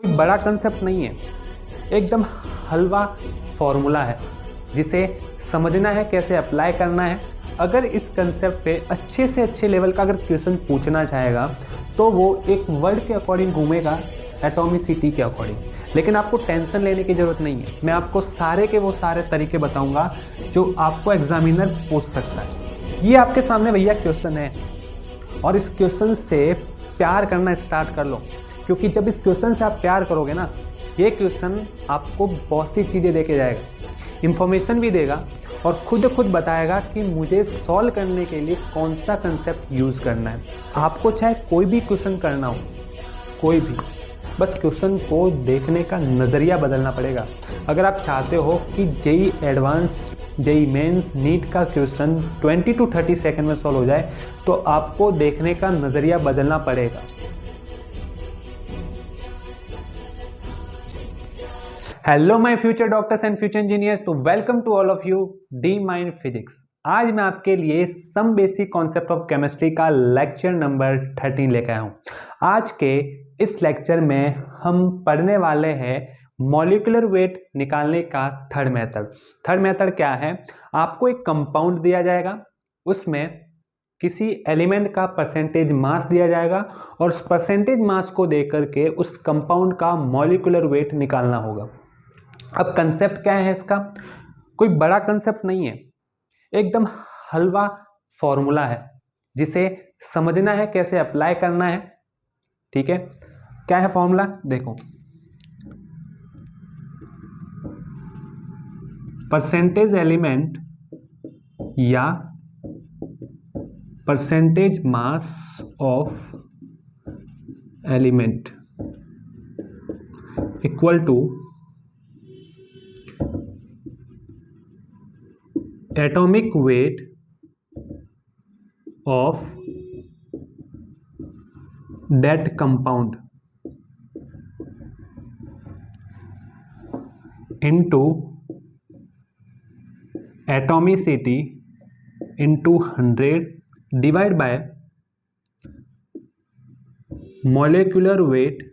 कोई बड़ा कंसेप्ट नहीं है, एकदम हलवा फॉर्मूला है जिसे समझना है, कैसे अप्लाई करना है। अगर इस कंसेप्ट पे अच्छे से अच्छे लेवल का अगर क्वेश्चन पूछना चाहेगा तो वो एक वर्ड के अकॉर्डिंग घूमेगा, एटॉमिसिटी के अकॉर्डिंग। लेकिन आपको टेंशन लेने की ज़रूरत नहीं है, मैं आपको सारे के वो सारे तरीके बताऊंगा जो आपको एग्जामिनर पूछ सकता है। ये आपके सामने भैया क्वेश्चन है और इस क्वेश्चन से प्यार करना स्टार्ट कर लो, क्योंकि जब इस क्वेश्चन से आप प्यार करोगे ना, ये क्वेश्चन आपको बहुत सी चीज़ें दे के जाएगा, इन्फॉर्मेशन भी देगा और खुद बताएगा कि मुझे सॉल्व करने के लिए कौन सा कंसेप्ट यूज़ करना है। आपको चाहे कोई भी क्वेश्चन करना हो, कोई भी, बस क्वेश्चन को देखने का नज़रिया बदलना पड़ेगा। अगर आप चाहते हो कि JEE advance, JEE mains, NEET का क्वेश्चन 20 to 30 सेकंड में सॉल्व हो जाए तो आपको देखने का नज़रिया बदलना पड़ेगा। Hello my future doctors and future engineer, तो welcome to all of you the mind physics. आज मैं आपके लिए some basic concept of chemistry का लेक्चर नंबर 13 लेकर आया हूँ। आज के इस लेक्चर में हम पढ़ने वाले हैं मॉलिक्यूलर वेट निकालने का थर्ड मेथड। थर्ड मेथड क्या है? आपको एक कंपाउंड दिया जाएगा, उसमें किसी एलिमेंट का परसेंटेज मास दिया जाएगा और उस परसेंटेज मास को देकर के उस कंपाउंड का मॉलिक्यूलर वेट निकालना होगा। अब कंसेप्ट क्या है इसका? कोई बड़ा कंसेप्ट नहीं है, एकदम हलवा फॉर्मूला है जिसे समझना है, कैसे अप्लाई करना है। ठीक है, क्या है फॉर्मूला? देखो, परसेंटेज एलिमेंट या percentage mass of element equal to atomic weight of that compound into atomicity into 100 divided by molecular weight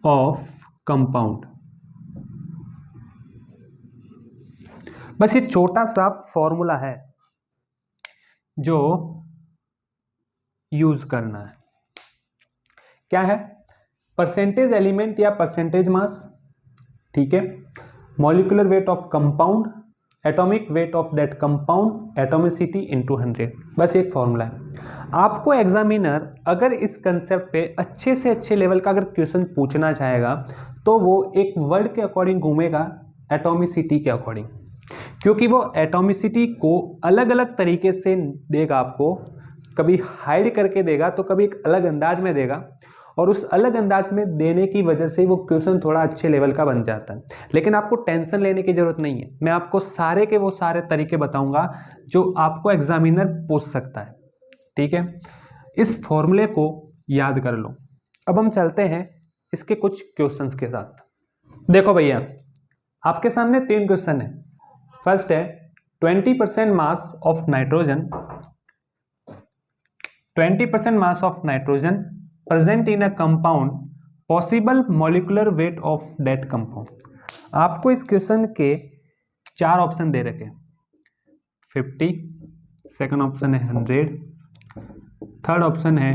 of compound। बस ये छोटा सा फॉर्मूला है जो यूज करना है। क्या है? परसेंटेज एलिमेंट या परसेंटेज मास, ठीक है, molecular weight of compound, atomic weight of that compound, atomicity into 100। बस एक फॉर्मूला है। आपको एग्जामिनर अगर इस कंसेप्ट पे अच्छे से अच्छे लेवल का अगर क्वेश्चन पूछना चाहेगा तो वो एक वर्ड के अकॉर्डिंग घूमेगा, एटॉमिसिटी के अकॉर्डिंग, क्योंकि वो एटॉमिसिटी को अलग अलग तरीके से देगा आपको। कभी हाइड करके देगा तो कभी एक अलग अंदाज में देगा, और उस अलग अंदाज में देने की वजह से वो क्वेश्चन थोड़ा अच्छे लेवल का बन जाता है। लेकिन आपको टेंशन लेने की जरूरत नहीं है, मैं आपको सारे के वो सारे तरीके बताऊंगा जो आपको एग्जामिनर पूछ सकता है। ठीक है, इस फॉर्मूले को याद कर लो। अब हम चलते हैं इसके कुछ क्वेश्चंस के साथ। देखो भैया, आपके सामने 3 क्वेश्चन है। फर्स्ट है 20% mass of nitrogen, 20% mass of nitrogen present in a compound, possible molecular weight of that compound। आपको इस क्वेश्चन के 4 ऑप्शन दे रखे हैं, 50, सेकंड ऑप्शन है 100, थर्ड ऑप्शन है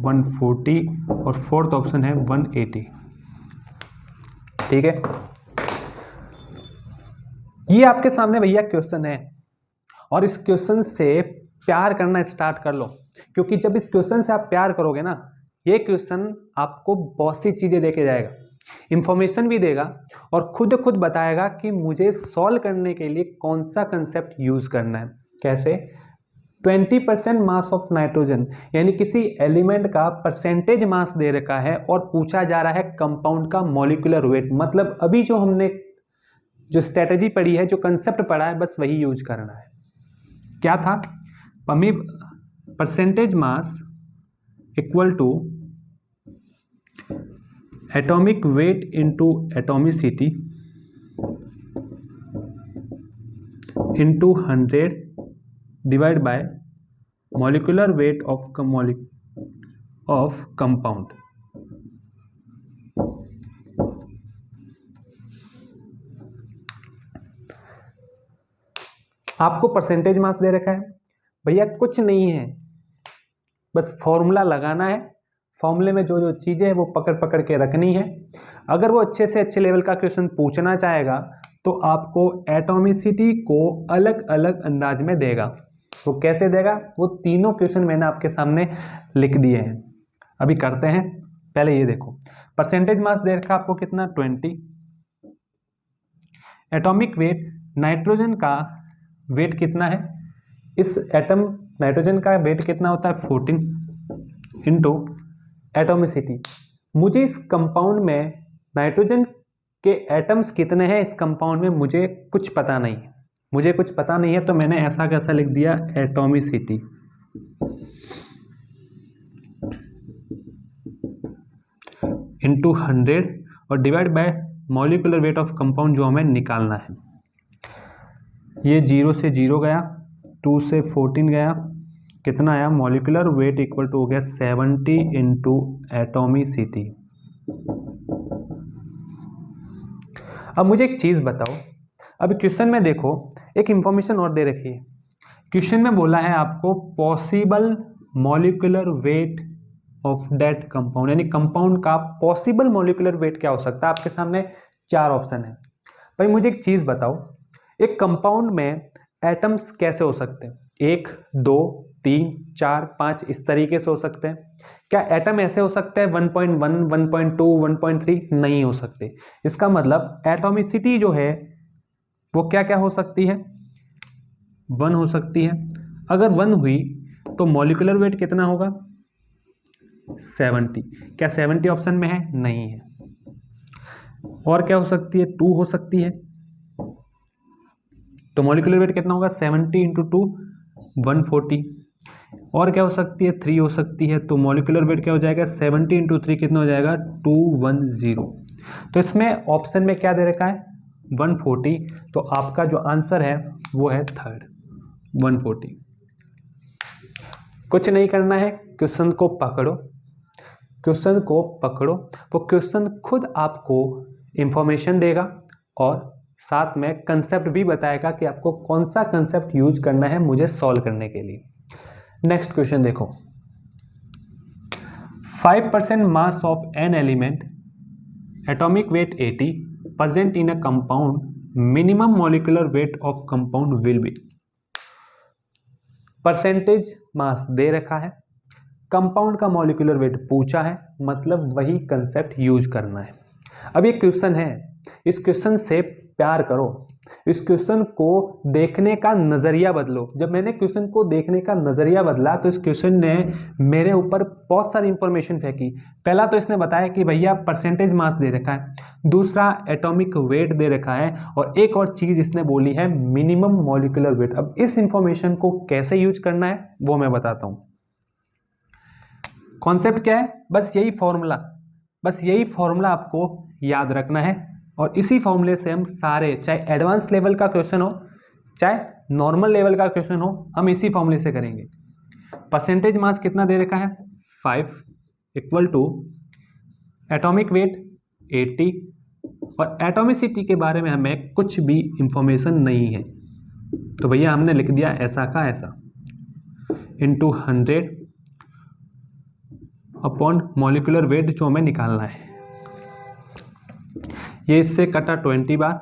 140 और फोर्थ ऑप्शन है 180। ठीक है, ये आपके सामने भैया क्वेश्चन है और इस क्वेश्चन से प्यार करना स्टार्ट कर लो, क्योंकि जब इस क्वेश्चन से आप प्यार करोगे ना, ये क्वेश्चन आपको बहुत सी चीज़ें दे के जाएगा, इन्फॉर्मेशन भी देगा और खुद बताएगा कि मुझे सॉल्व करने के लिए कौन सा कंसेप्ट यूज़ करना है। कैसे? 20% मास ऑफ नाइट्रोजन, यानी किसी एलिमेंट का परसेंटेज मास दे रखा है और पूछा जा रहा है कंपाउंड का मॉलिक्यूलर वेट। मतलब अभी जो हमने जो स्ट्रेटजी पढ़ी है, जो कंसेप्ट पढ़ा है, बस वही यूज करना है। क्या था? हमें percentage mass equal to atomic weight into atomicity into 100 divide by molecular weight of compound. आपको परसेंटेज मास दे रखा है, भैया कुछ नहीं है, बस फॉर्मूला लगाना है, फॉर्मूले में जो जो चीज़ें हैं वो पकड़ पकड़ के रखनी है। अगर वो अच्छे से अच्छे लेवल का क्वेश्चन पूछना चाहेगा तो आपको एटॉमिसिटी को अलग अलग अंदाज में देगा। वो कैसे देगा, वो तीनों क्वेश्चन मैंने आपके सामने लिख दिए हैं, अभी करते हैं। पहले ये देखो, परसेंटेज मास दे रखा आपको कितना 20, एटॉमिक वेट, नाइट्रोजन का वेट कितना है, इस एटम नाइट्रोजन का वेट कितना होता है 14 इंटू एटॉमिसिटी। मुझे इस कंपाउंड में नाइट्रोजन के एटम्स कितने हैं इस कंपाउंड में मुझे कुछ पता नहीं है, मुझे कुछ पता नहीं है, तो मैंने ऐसा कैसा लिख दिया एटॉमिसिटी इंटू 100 और divide by molecular weight of compound जो हमें निकालना है। ये 0 से 0 गया, 2 से 14 गया, कितना आया मॉलिक्यूलर वेट इक्वल टू हो गया 70 इंटू एटॉमिसिटी। अब मुझे एक चीज़ बताओ, अब क्वेश्चन में देखो एक इंफॉर्मेशन और दे रखी है। क्वेश्चन में बोला है आपको possible molecular weight of that compound, यानी कंपाउंड का पॉसिबल मॉलिक्यूलर वेट क्या हो सकता है। आपके सामने 4 ऑप्शन है। भाई मुझे एक चीज़ बताओ, एक कंपाउंड में एटम्स कैसे हो सकते हैं, 1 2 3 4 5 इस तरीके से हो सकते हैं। क्या एटम ऐसे हो सकते हैं 1.1 1.2 1.3? नहीं हो सकते। इसका मतलब एटॉमिसिटी जो है वो क्या क्या हो सकती है, 1 हो सकती है। अगर 1 हुई तो मॉलिक्यूलर वेट कितना होगा 70। क्या 70 ऑप्शन में है, नहीं है। और क्या हो सकती है, 2 हो सकती है, तो मॉलिक्यूलर वेट कितना होगा 70 इंटू 2 140। और क्या हो सकती है, 3 हो सकती है, तो मॉलिक्यूलर वेट क्या हो जाएगा 70 इंटू 3 कितना हो जाएगा 210। तो इसमें ऑप्शन में क्या दे रखा है 140, तो आपका जो आंसर है वो है थर्ड 140। कुछ नहीं करना है, क्वेश्चन को पकड़ो, क्वेश्चन को पकड़ो, वो क्वेश्चन खुद आपको इंफॉर्मेशन देगा और साथ में कंसेप्ट भी बताएगा कि आपको कौन सा कंसेप्ट यूज करना है मुझे सॉल्व करने के लिए। नेक्स्ट क्वेश्चन देखो, 5% mass of an element, atomic weight 80, present in a compound, minimum molecular weight of compound will be. Percentage mass दे रखा है, कंपाउंड का मॉलिक्यूलर वेट पूछा है, मतलब वही कंसेप्ट यूज करना है। अब ये क्वेश्चन है, इस क्वेश्चन से प्यार करो, इस क्वेश्चन को देखने का नजरिया बदलो। जब मैंने क्वेश्चन को देखने का नजरिया बदला तो इस क्वेश्चन ने मेरे ऊपर बहुत सारी इंफॉर्मेशन फेंकी। पहला तो इसने बताया कि भैया परसेंटेज मास दे रखा है, दूसरा एटॉमिक वेट दे रखा है, और एक और चीज इसने बोली है मिनिमम मॉलिक्यूलर वेट। अब इस इंफॉर्मेशन को कैसे यूज करना है वो मैं बताता हूं। कॉन्सेप्ट क्या है, बस यही फॉर्मूला आपको याद रखना है, और इसी फॉर्मूले से हम सारे, चाहे एडवांस लेवल का क्वेश्चन हो चाहे नॉर्मल लेवल का क्वेश्चन हो, हम इसी फॉर्मूले से करेंगे। परसेंटेज मास कितना दे रखा है 5 इक्वल टू एटॉमिक वेट 80, और एटॉमिसिटी के बारे में हमें कुछ भी इंफॉर्मेशन नहीं है, तो भैया हमने लिख दिया ऐसा का ऐसा इंटू 100 अपॉन मॉलिक्यूलर वेट जो हमें निकालना है। ये इससे कटा 20 बार,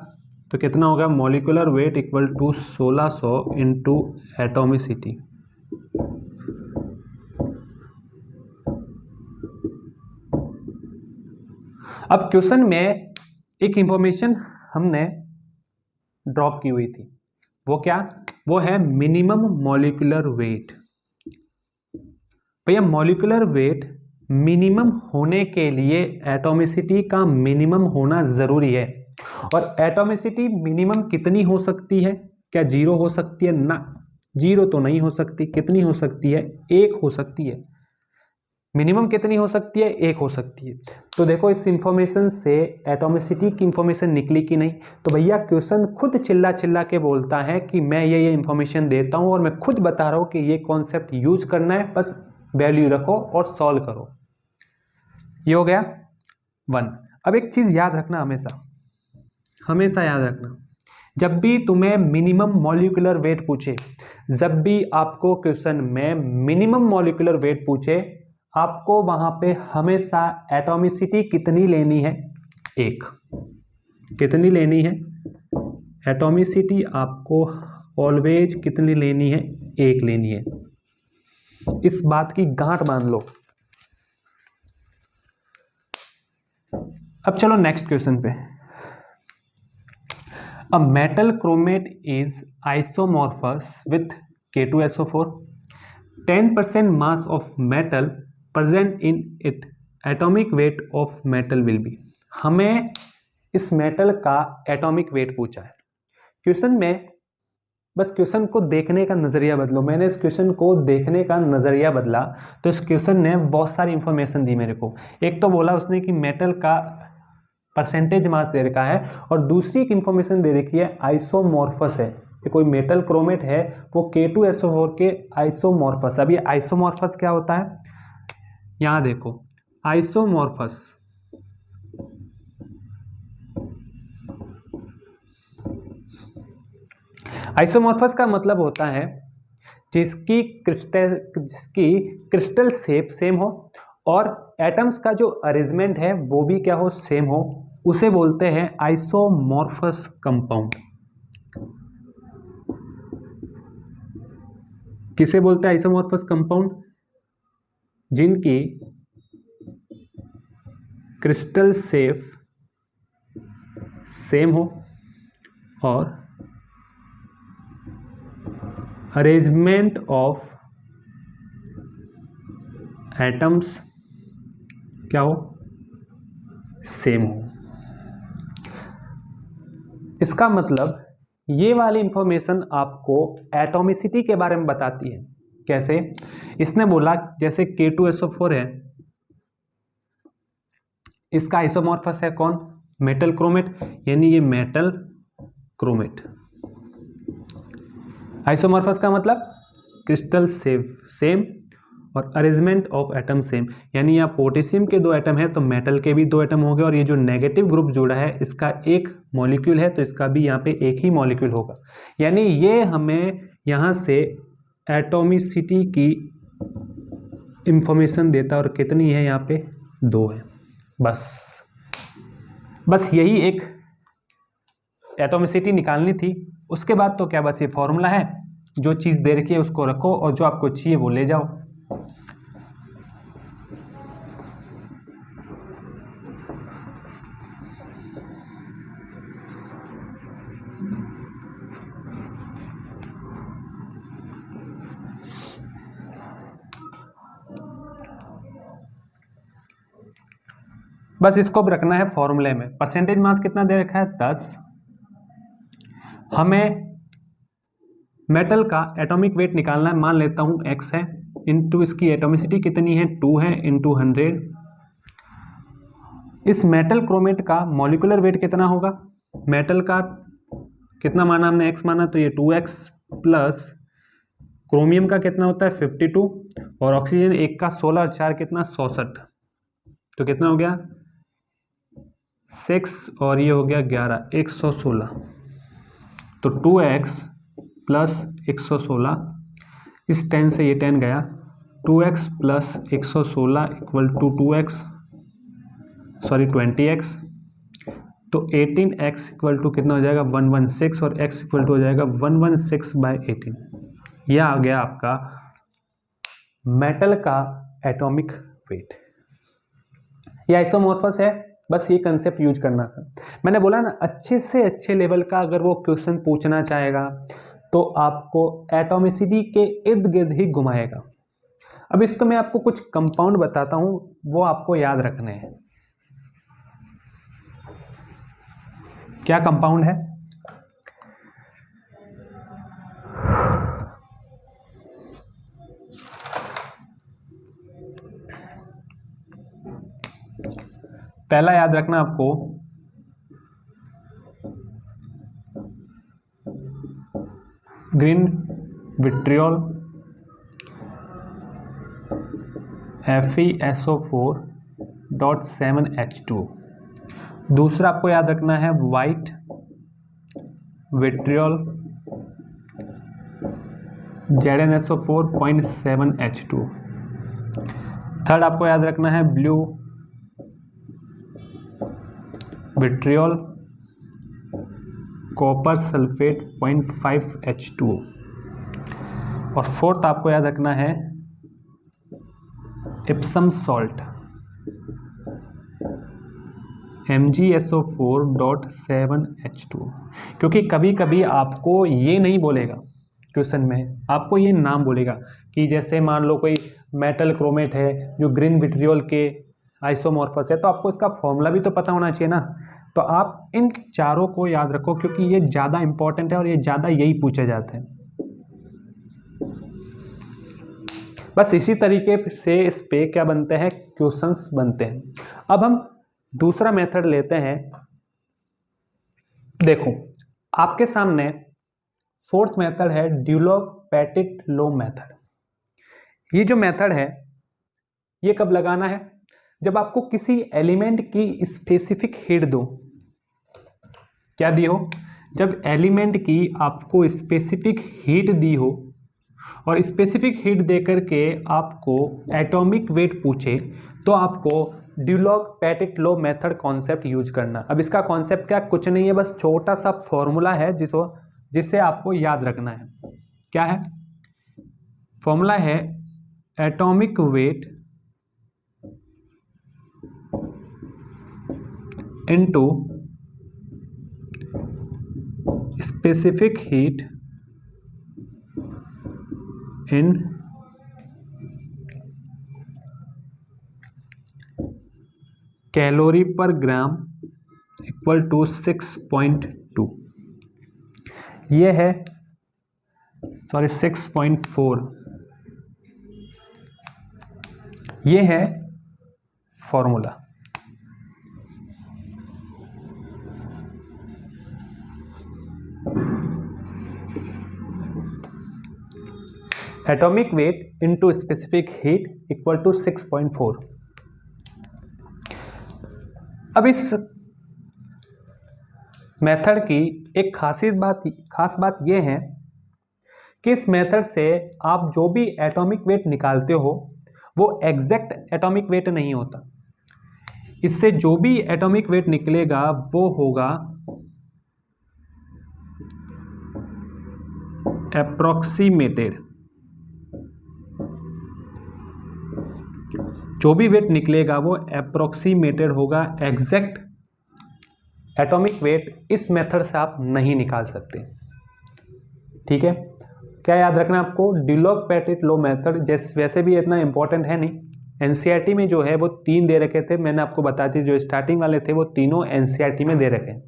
तो कितना होगा molecular weight equal to 1600 into atomicity. अब क्वेश्चन में एक इंफॉर्मेशन हमने ड्रॉप की हुई थी, वो क्या, वो है मिनिमम मॉलिक्यूलर वेट। भैया मॉलिक्यूलर वेट मिनिमम होने के लिए एटॉमिसिटी का मिनिमम होना जरूरी है, और एटॉमिसिटी मिनिमम कितनी हो सकती है, क्या 0 हो सकती है, ना 0 तो नहीं हो सकती। कितनी हो सकती है, 1 हो सकती है। मिनिमम कितनी हो सकती है, 1 हो सकती है। तो देखो इस इंफॉर्मेशन से एटॉमिसिटी की इंफॉर्मेशन निकली कि नहीं। तो भैया क्वेश्चन खुद चिल्ला चिल्ला के बोलता है कि मैं ये इंफॉर्मेशन देता हूं और मैं खुद बता रहा हूं कि ये कॉन्सेप्ट यूज करना है, बस वैल्यू रखो और सॉल्व करो। ये हो गया 1। अब एक चीज याद रखना, हमेशा याद रखना, जब भी तुम्हें मिनिमम मॉलिक्यूलर वेट पूछे, जब भी आपको क्वेश्चन में मिनिमम मॉलिक्यूलर वेट पूछे, आपको वहां पे हमेशा एटॉमिसिटी कितनी लेनी है, एक। कितनी लेनी है एटॉमिसिटी, आपको ऑलवेज कितनी लेनी है, एक लेनी है। इस बात की गांठ बांध लो। अब चलो नेक्स्ट क्वेश्चन पे। A metal chromate is isomorphous with K2SO4. 10% mass of metal present in it. Atomic weight of metal will be. हमें इस मेटल का एटॉमिक वेट पूछा है क्वेश्चन में। बस क्वेश्चन को देखने का नजरिया बदलो। मैंने इस क्वेश्चन को देखने का नजरिया बदला तो इस क्वेश्चन ने बहुत सारी इंफॉर्मेशन दी मेरे को। एक तो बोला उसने कि मेटल का परसेंटेज मास दे रखा है, और दूसरी एक इंफॉर्मेशन दे रखी है आइसोमॉर्फस है। ये कोई मेटल क्रोमेट है वो K2SO4 के आइसोमॉर्फस। अब ये आइसोमॉर्फस क्या होता है, यहां देखो। आइसोमॉर्फस आइसोमॉर्फस का मतलब होता है जिसकी क्रिस्टल शेप सेम हो और एटम्स का जो अरेंजमेंट है वो भी क्या हो, सेम हो, उसे बोलते हैं आइसोमॉर्फस कंपाउंड। किसे बोलते हैं आइसोमॉर्फस कंपाउंड, जिनकी क्रिस्टल शेप सेम हो और अरेंजमेंट ऑफ एटम्स क्या हो, सेम हो। इसका मतलब ये वाली इंफॉर्मेशन आपको एटॉमिसिटी के बारे में बताती है। कैसे, इसने बोला जैसे K2SO4 है, इसका आइसोमॉर्फस है कौन, मेटल क्रोमेट, यानी ये मेटल क्रोमेट। आइसोमॉर्फस का मतलब क्रिस्टल शेप सेम और अरेंजमेंट ऑफ एटम सेम, यानी यहाँ पोटेशियम के 2 एटम है तो मेटल के भी 2 एटम हो गए, और ये जो नेगेटिव ग्रुप जुड़ा है इसका एक मॉलिक्यूल है तो इसका भी यहाँ पे एक ही मॉलिक्यूल होगा। यानी ये हमें यहाँ से एटॉमिसिटी की इंफॉर्मेशन देता है, और कितनी है यहाँ पे 2 है। बस यही एक एटॉमिसिटी निकालनी थी। उसके बाद तो क्या, बस ये फॉर्मूला है, जो चीज़ दे रखी है उसको रखो और जो आपको चाहिए वो ले जाओ। बस इसको भी रखना है फॉर्मूले में। परसेंटेज मास कितना दे रखा है, 10। हमें मेटल का एटॉमिक वेट निकालना है, मान लेता हूं x है, इंटू इसकी एटॉमिसिटी कितनी है 2 है, इंटू 100। इस मेटल क्रोमेट का मॉलिक्यूलर वेट कितना होगा, मेटल का कितना माना हमने, x माना तो ये 2x प्लस क्रोमियम का कितना होता है 52, और ऑक्सीजन 1 का 16 और 4 कितना 66, तो कितना हो गया 6 और ये हो गया 11, 116। तो 2x प्लस 116, इस 10 से ये 10 गया, 2x plus 116 equal to 20x, तो 18x इक्वल टू कितना हो जाएगा 116, और x इक्वल टू हो जाएगा 116/18। यह आ गया आपका मेटल का एटॉमिक वेट। ये आइसोमॉर्फस है, बस ये कंसेप्ट यूज करना था। मैंने बोला ना, अच्छे से अच्छे लेवल का अगर वो क्वेश्चन पूछना चाहेगा तो आपको एटॉमिसिटी के इर्द गिर्द ही घुमाएगा। अब इसको मैं आपको कुछ कंपाउंड बताता हूं, वो आपको याद रखने हैं। क्या कंपाउंड है, पहला याद रखना आपको, ग्रीन विट्रियोल FeSO4.7H2। दूसरा आपको याद रखना है white vitriol ZnSO4 0.7H2। Third आपको याद रखना है blue vitriol copper sulphate 0.5H2। और फोर्थ आपको याद रखना है इप्सम सॉल्ट MgSO4.7H2। क्योंकि कभी कभी आपको ये नहीं बोलेगा क्वेश्चन में, आपको ये नाम बोलेगा कि जैसे मान लो कोई मेटल क्रोमेट है जो ग्रीन विट्रियोल के आइसोमॉर्फस है, तो आपको इसका फॉर्मूला भी तो पता होना चाहिए ना। तो आप इन चारों को याद रखो क्योंकि ये ज़्यादा इंपॉर्टेंट है और ये ज़्यादा यही पूछे जाते हैं। बस इसी तरीके से इस पे क्या बनते हैं, क्वेश्चंस बनते हैं। अब हम दूसरा मेथड लेते हैं। देखो आपके सामने फोर्थ मेथड है ड्यूलॉग-पेटिट-लो मेथड। ये जो मेथड है ये कब लगाना है, जब आपको किसी एलिमेंट की स्पेसिफिक हीट दो। क्या दी हो, जब एलिमेंट की आपको स्पेसिफिक हीट दी हो और स्पेसिफिक हीट देकर के आपको एटॉमिक वेट पूछे, तो आपको ड्यूलॉग-पेटिट-लो मेथड कॉन्सेप्ट यूज करना। अब इसका कॉन्सेप्ट क्या, कुछ नहीं है, बस छोटा सा फॉर्मूला है जिसे आपको याद रखना है। क्या है फॉर्मूला, है atomic weight into specific heat in calorie per gram equal to 6.2। ये है 6.4। ये है formula. Atomic weight into specific heat equal to 6.4। अब इस मेथड की एक खास बात यह है कि इस मेथड से आप जो भी एटॉमिक वेट निकालते हो वो एग्जैक्ट एटॉमिक वेट नहीं होता। इससे जो भी एटॉमिक वेट निकलेगा वो होगा अप्रोक्सीमेटेड। जो भी वेट निकलेगा वो अप्रोक्सीमेटेड होगा, एग्जैक्ट एटॉमिक वेट इस मेथड से आप नहीं निकाल सकते। ठीक है, क्या याद रखना आपको, ड्यूलॉग-पेटिट-लो मेथड वैसे भी इतना इंपॉर्टेंट है नहीं। एनसीईआरटी में जो है वो 3 दे रखे थे, मैंने आपको बता दी, जो स्टार्टिंग वाले थे वो तीनों एनसीईआरटी में दे रखे हैं,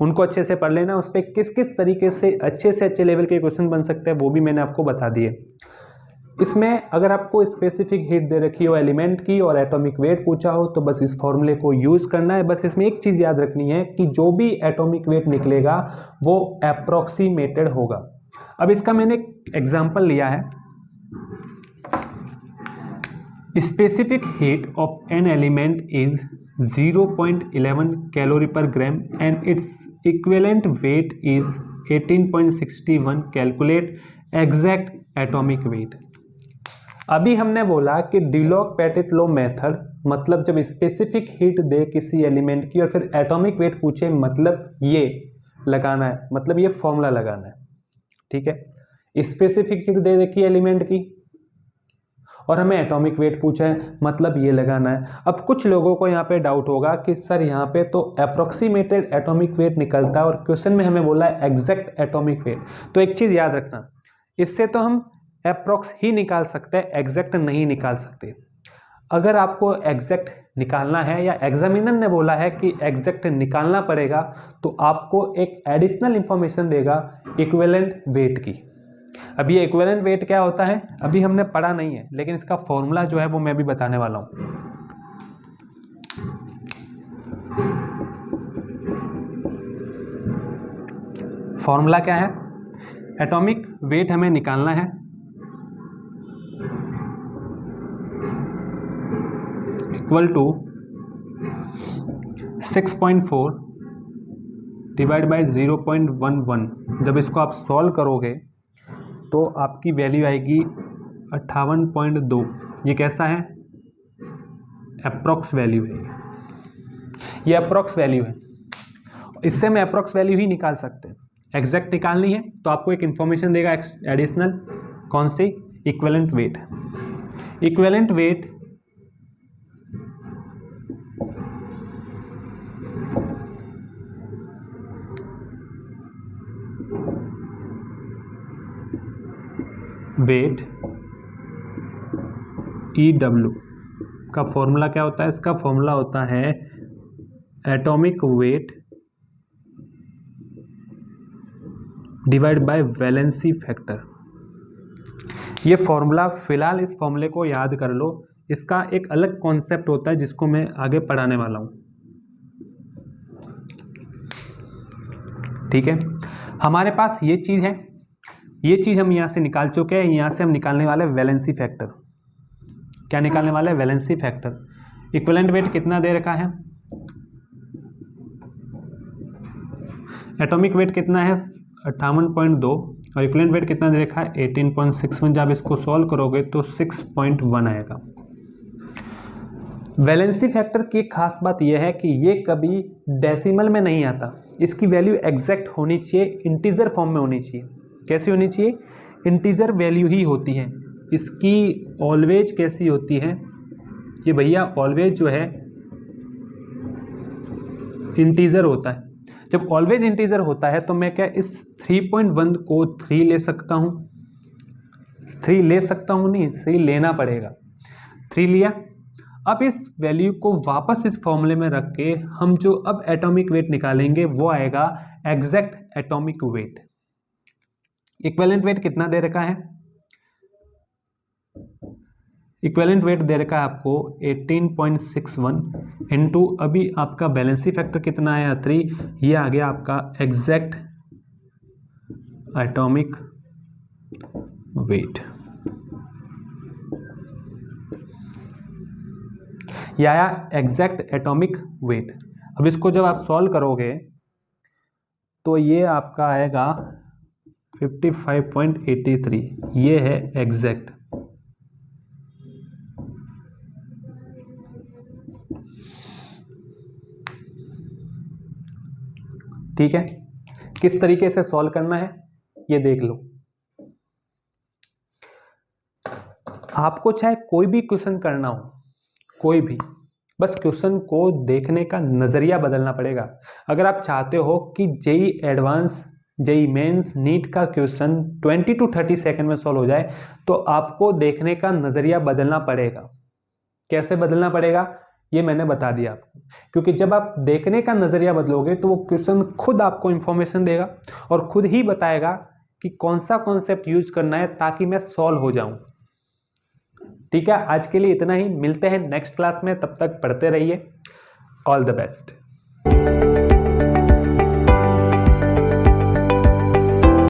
उनको अच्छे से पढ़ लेना। उस पर किस किस तरीके से अच्छे लेवल के क्वेश्चन बन सकते हैं वो भी मैंने आपको बता दिए। इसमें अगर आपको स्पेसिफिक हीट दे रखी हो एलिमेंट की और एटॉमिक वेट पूछा हो तो बस इस फॉर्मूले को यूज करना है। बस इसमें एक चीज़ याद रखनी है कि जो भी एटॉमिक वेट निकलेगा वो अप्रोक्सीमेटेड होगा। अब इसका मैंने एग्जांपल लिया है, specific heat of an element is 0.11 calorie per gram and its equivalent weight is 18.61। Calculate exact atomic weight. अभी हमने बोला कि ड्यूलॉग-पेटिट-लो मेथड मतलब जब स्पेसिफिक हीट दे किसी एलिमेंट की और फिर एटॉमिक वेट पूछे, मतलब ये लगाना है, मतलब ये फॉर्मूला लगाना है। ठीक है, स्पेसिफिक हीट दे रखी एलिमेंट की और हमें एटॉमिक वेट पूछा है, मतलब ये लगाना है। अब कुछ लोगों को यहाँ पे डाउट होगा कि सर यहाँ पे तो अप्रोक्सीमेटेड एटॉमिक वेट निकलता है और क्वेश्चन में हमें बोला है एग्जैक्ट एटॉमिक वेट। तो एक चीज़ याद रखना, इससे तो हम अप्रोक्स ही निकाल सकते हैं, एग्जैक्ट नहीं निकाल सकते। अगर आपको एग्जैक्ट निकालना है या एग्जामिनर ने बोला है कि एग्जैक्ट निकालना पड़ेगा तो आपको एक एडिशनल इंफॉर्मेशन देगा इक्विवेलेंट वेट की। अभी ये इक्विवेलेंट वेट क्या होता है अभी हमने पढ़ा नहीं है, लेकिन इसका फॉर्मूला जो है वो मैं भी बताने वाला हूँ। फॉर्मूला क्या है, एटॉमिक वेट हमें निकालना है, इक्वल टू 6.4 डिवाइड बाय 0.11, जब इसको आप सॉल्व करोगे तो आपकी वैल्यू आएगी 58.2। ये कैसा है? अप्रॉक्स वैल्यू है, ये अप्रॉक्स वैल्यू है। इससे मैं अप्रॉक्स वैल्यू ही निकाल सकते हैं। एग्जैक्ट निकालनी है तो आपको एक इंफॉर्मेशन देगा एडिशनल, कौन सी? Equivalent weight. Equivalent weight weight EW का फॉर्मूला क्या होता है? इसका फॉर्मूला होता है atomic weight divide by valency factor. ये फॉर्मूला, फिलहाल इस फॉर्मूले को याद कर लो। इसका एक अलग कॉन्सेप्ट होता है जिसको मैं आगे पढ़ाने वाला हूं। ठीक है, हमारे पास ये चीज़ है, ये चीज़ हम यहाँ से निकाल चुके हैं। यहाँ से हम निकालने वाले वैलेंसी फैक्टर। क्या निकालने वाले? Valency factor. इक्विवेलेंट वेट कितना दे रखा है? एटॉमिक वेट कितना है? 58.2। और इक्विवेलेंट वेट कितना दे रखा है? 18.61। जब इसको सॉल्व करोगे तो 6.1 आएगा। वैलेंसी फैक्टर की एक खास बात यह है कि ये कभी डेसिमल में नहीं आता। इसकी वैल्यू एग्जैक्ट होनी चाहिए, इंटीजर फॉर्म में होनी चाहिए। कैसी होनी चाहिए? इंटीजर वैल्यू ही होती है इसकी। ऑलवेज कैसी होती है? ये भैया ऑलवेज जो है इंटीजर होता है। जब ऑलवेज इंटीजर होता है तो मैं क्या इस 3.1 को 3 ले सकता हूँ? 3 ले सकता हूँ नहीं, 3 लेना पड़ेगा। 3 लिया। अब इस वैल्यू को वापस इस फॉर्मूले में रख के हम जो अब एटॉमिक वेट निकालेंगे वो आएगा exact atomic wait. Equivalent wait कितना दे रखा है? इक्विवेलेंट वेट दे रखा है आपको 18.61 इंटू अभी आपका बैलेंसी फैक्टर कितना आया? 3। ये आ गया आपका एग्जैक्ट एटॉमिक वेट। ये आया एग्जैक्ट एटॉमिक वेट। अब इसको जब आप सॉल्व करोगे तो ये आपका आएगा 55.83। ये है एग्जैक्ट। ठीक है, किस तरीके से सॉल्व करना है ये देख लो। आपको चाहे कोई भी क्वेश्चन करना हो, कोई भी, बस क्वेश्चन को देखने का नजरिया बदलना पड़ेगा। अगर आप चाहते हो कि JEE advance, JEE mains, NEET का क्वेश्चन 20 to 30 सेकंड में सॉल्व हो जाए तो आपको देखने का नजरिया बदलना पड़ेगा। कैसे बदलना पड़ेगा ये मैंने बता दिया आपको। क्योंकि जब आप देखने का नजरिया बदलोगे तो वो क्वेश्चन खुद आपको इंफॉर्मेशन देगा और खुद ही बताएगा कि कौन सा कॉन्सेप्ट यूज करना है ताकि मैं सॉल्व हो जाऊं। ठीक है, आज के लिए इतना ही। मिलते हैं नेक्स्ट क्लास में, तब तक पढ़ते रहिए। All the best.